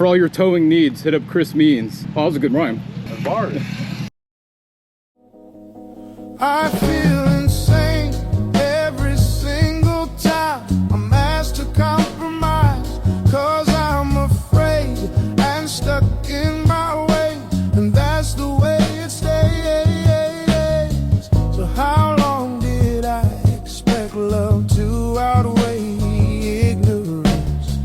For all your towing needs, hit up Chris Means. Oh, that was a good rhyme. Bars. I feel insane every single time I'm asked to compromise, 'cause I'm afraid and stuck in my way, and that's the way it stays. So how long did I expect love to outweigh ignorance?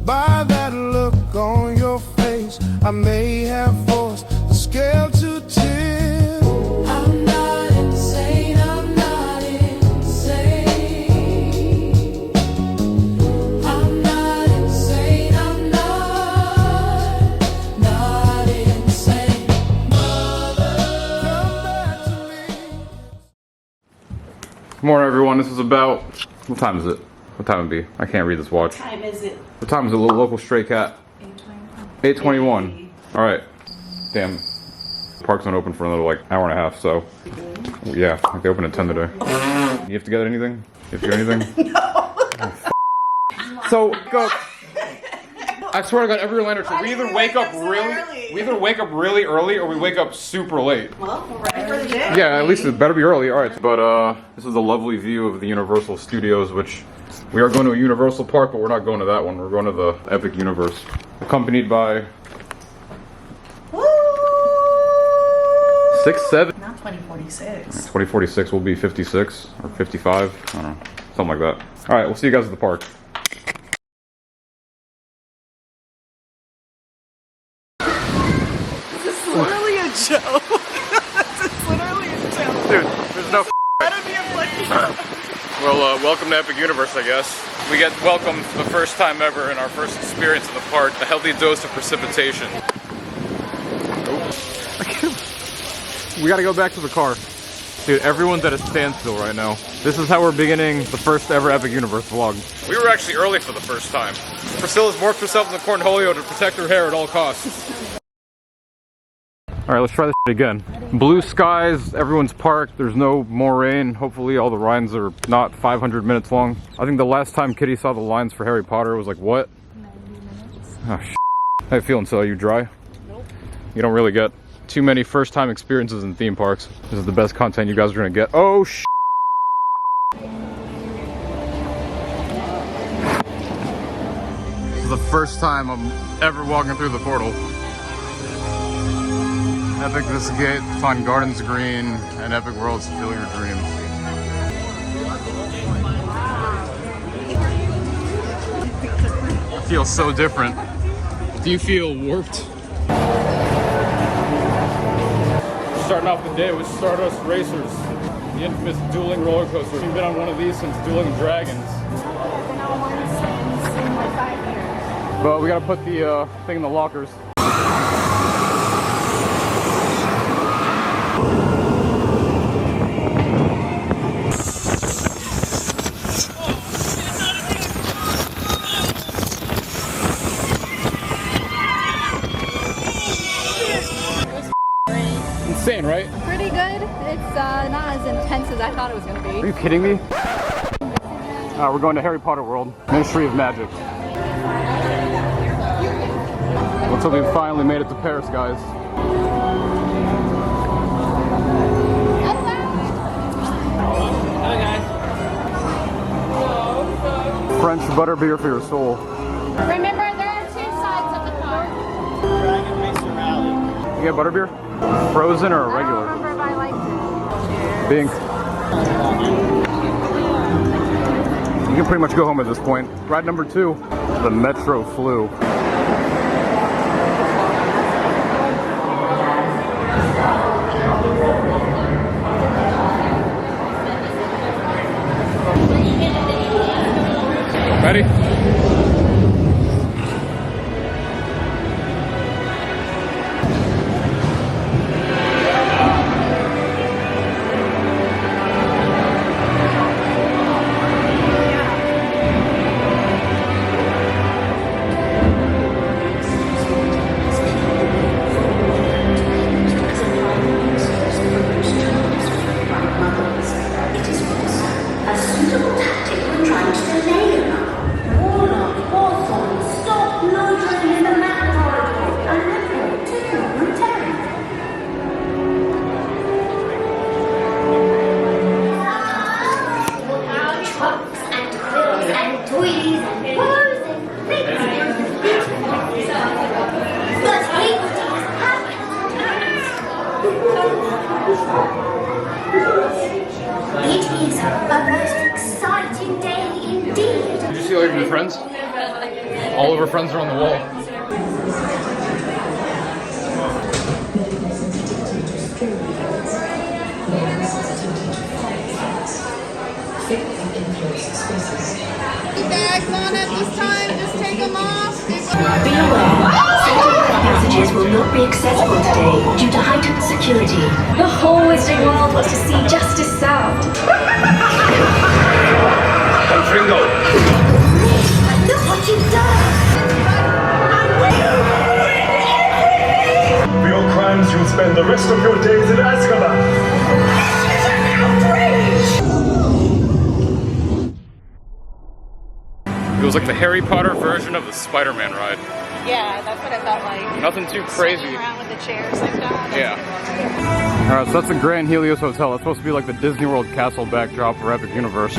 By that look on your face, I may have forced the scale to tip. I'm not insane, I'm not insane. I'm not insane, I'm not insane. Mother, come back to me. Good morning, everyone. This is about... What time is it? What time would it be? I can't read this watch. What time is it? What time is it, local stray cat? 8:21. All right. Damn. Park's not open for another like hour and a half, so yeah, they open at 10 today. You have to get anything? You have to get anything? No. So go. I swear to God, every Orlando trip, we either wake up really early or we wake up super late. Well, we're ready for the day. Yeah, at least it better be early. All right, but this is a lovely view of the Universal Studios, which we are going to a Universal park, but we're not going to that one. We're going to the Epic Universe, accompanied by 6'7". Not 2046. 2046 will be 56 or 55. I don't know, something like that. All right, we'll see you guys at the park. This is literally a joke. This is literally a joke. Dude, there's no. That'd be a funny. Well, welcome to Epic Universe, I guess. We get welcomed for the first time ever in our first experience in the park. A healthy dose of precipitation. We gotta go back to the car. Dude, everyone's at a standstill right now. This is how we're beginning the first ever Epic Universe vlog. We were actually early for the first time. Priscilla's morphed herself into Cornholio to protect her hair at all costs. Alright, let's try this shit again. Blue skies, everyone's parked, there's no more rain. Hopefully all the rides are not 500 minutes long. I think the last time Kitty saw the lines for Harry Potter was like, what? 90 minutes. Oh, shit. How you feeling, Silla? You dry? Nope. You don't really get too many first time experiences in theme parks. This is the best content you guys are gonna get. Oh, shit. This is the first time I'm ever walking through the portal. Epic this gate, find Gardens Green, and Epic Worlds, fill your dreams. I feel so different. Do you feel warped? Starting off the day with Stardust Racers, the infamous dueling roller coaster. We've been on one of these since Dueling Dragons. I've been on one since like 5 years. But we gotta put the thing in the lockers. Insane, right? Pretty good. It's not as intense as I thought it was going to be. Are you kidding me? We're going to Harry Potter World, Ministry of Magic. Looks like we finally made it to Paris, guys. Hi guys. French butterbeer for your soul. Remember, there are 2 sides of the car. Dragon Racer Rally. You get butterbeer? Frozen or I don't regular? remember if I liked it. Pink. You can pretty much go home at this point. Ride number 2, the Metro Flu. Ready? A suitable tactic when trying to delay enough. Warlock of her friends are on the wall. Bags on at this time, just take them off. Be aware, certain passages will not be accessible today due to heightened security. The whole wizarding world wants to see justice served. Look what you've done! For your crimes, you'll spend the rest of your days in Azkaban. This is an outrage! It was like the Harry Potter version of the Spider-Man ride. Yeah, that's what it felt like. Nothing too crazy. Swinging around with the chairs like that. Yeah. Alright, so that's the Grand Helios Hotel. That's supposed to be like the Disney World castle backdrop for Epic Universe.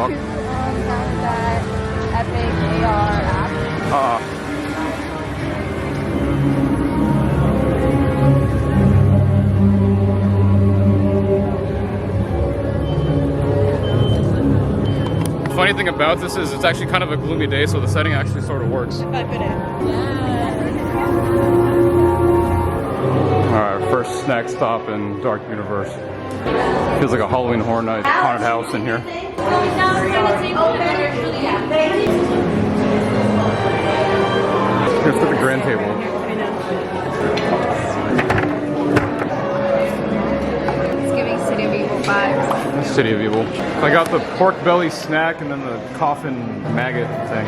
That Epic AR app. Funny thing about this is it's actually kind of a gloomy day, so the setting actually sort of works. Alright, first snack stop in Dark Universe. Feels like a Halloween Horror Night haunted house in here. Here's the grand table. It's giving City of Evil vibes. City of Evil. I got the pork belly snack and then the coffin maggot thing.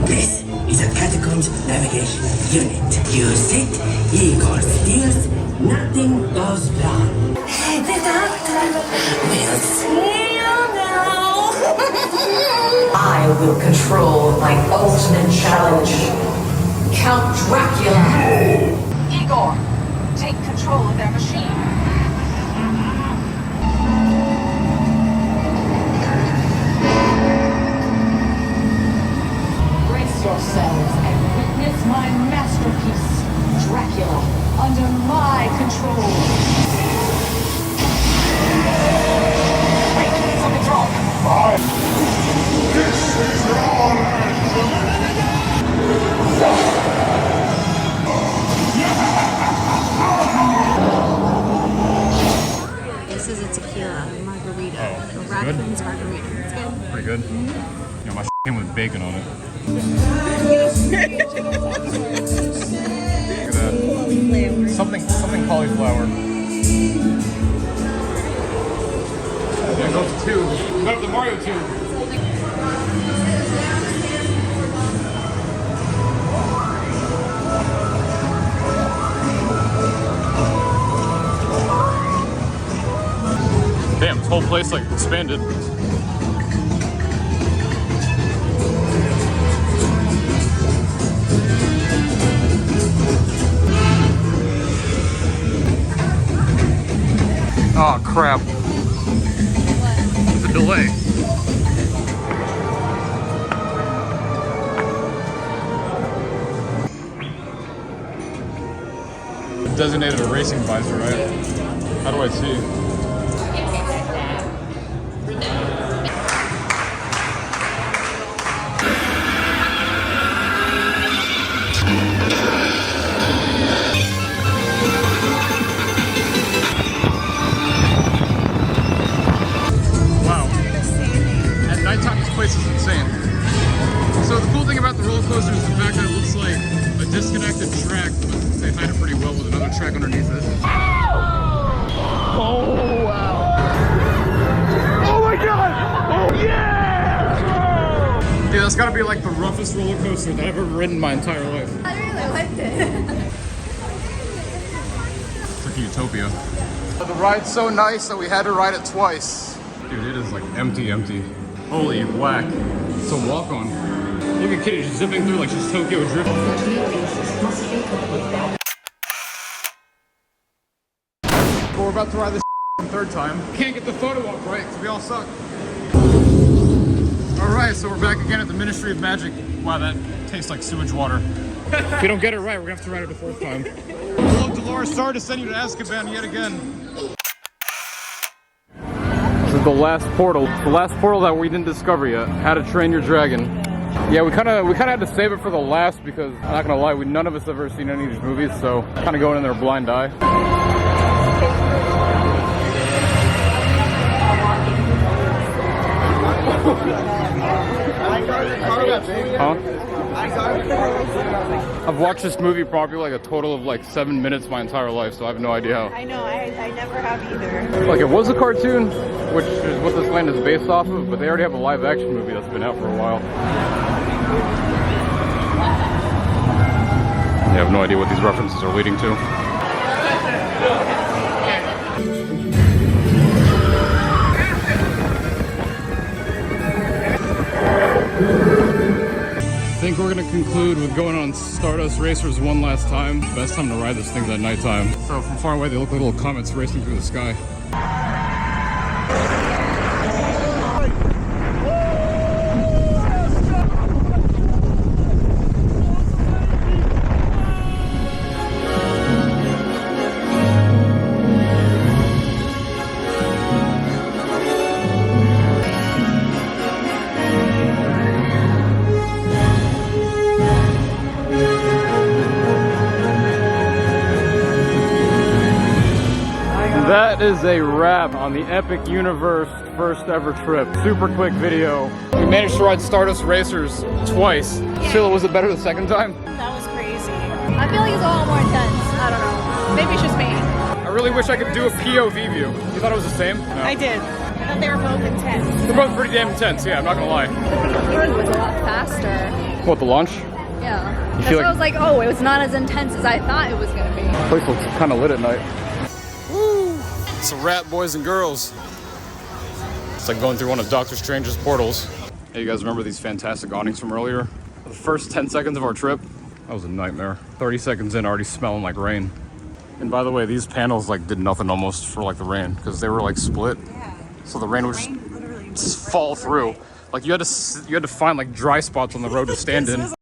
This is a catacombs navigation unit. You sit, Igor steers, nothing goes wrong. The doctor We'll see you now. I will control my ultimate challenge. Count Dracula. Igor, take control of their machine. Brace yourselves and witness my masterpiece, Dracula, under my control. Wait, something's wrong. This is a tequila margarita. Oh, A is it raccoon's margarita. It's good. Pretty good. Yeah, my came with bacon on it. Look at that. Something cauliflower. There goes the tube. Go to the Mario tube. Damn, this whole place like expanded. Oh crap. It's a delay. Designated a racing visor, right? How do I see? Place is insane. So the cool thing about the roller coaster is the fact that it looks like a disconnected track, but they hide it pretty well with another track underneath it. Oh wow! Oh my god! Oh yeah! Dude, that's gotta be like the roughest roller coaster that I've ever ridden my entire life. I really liked it. It's like Utopia. The ride's so nice that we had to ride it twice. Dude, it is like empty. Holy whack. It's a walk-on. Look at Kitty, she's zipping through like she's Tokyo drifting. But we're about to ride this for the third time. Can't get the photo up right, because we all suck. Alright. Alright, so we're back again at the Ministry of Magic. Wow, that tastes like sewage water. If you don't get it right, we're gonna have to ride it the fourth time. Hello, Dolores. Sorry to send you to Azkaban yet again. This is the last portal. The last portal that we didn't discover yet. How to Train Your Dragon. Yeah, we kind of had to save it for the last because I'm not gonna lie, none of us have ever seen any of these movies, so kind of going in there blind eye. Huh? I've watched this movie probably like a total of like 7 minutes my entire life, so I have no idea how. I know, I never have either. Like, it was a cartoon, which is what this land is based off of, but they already have a live action movie that's been out for a while. I have no idea what these references are leading to. I think we're gonna conclude with going on Stardust Racers one last time. Best time to ride this thing's at nighttime. So from far away, they look like little comets racing through the sky. That is a wrap on the Epic Universe first ever trip. Super quick video. We managed to ride Stardust Racers twice. Priscilla, was it better the second time? That was crazy. I feel like it's a lot more intense. I don't know. Maybe it's just me. I really wish I could do a POV view. You thought it was the same? No. I did. I thought they were both intense. They're both pretty damn intense, yeah, I'm not gonna lie. Yours was a lot faster. What, the launch? Yeah. That's feel why like- I was like, oh, it was not as intense as I thought it was gonna be. The place looks kind of lit at night. Woo! It's a wrap, boys and girls. It's like going through one of Doctor Strange's portals. Hey, you guys remember these fantastic awnings from earlier? The first 10 seconds of our trip, that was a nightmare. 30 seconds in, already smelling like rain. And by the way, these panels like did nothing almost for like the rain because they were like split. Yeah. So the rain would just fall through. Like you had to find like dry spots on the road to stand in.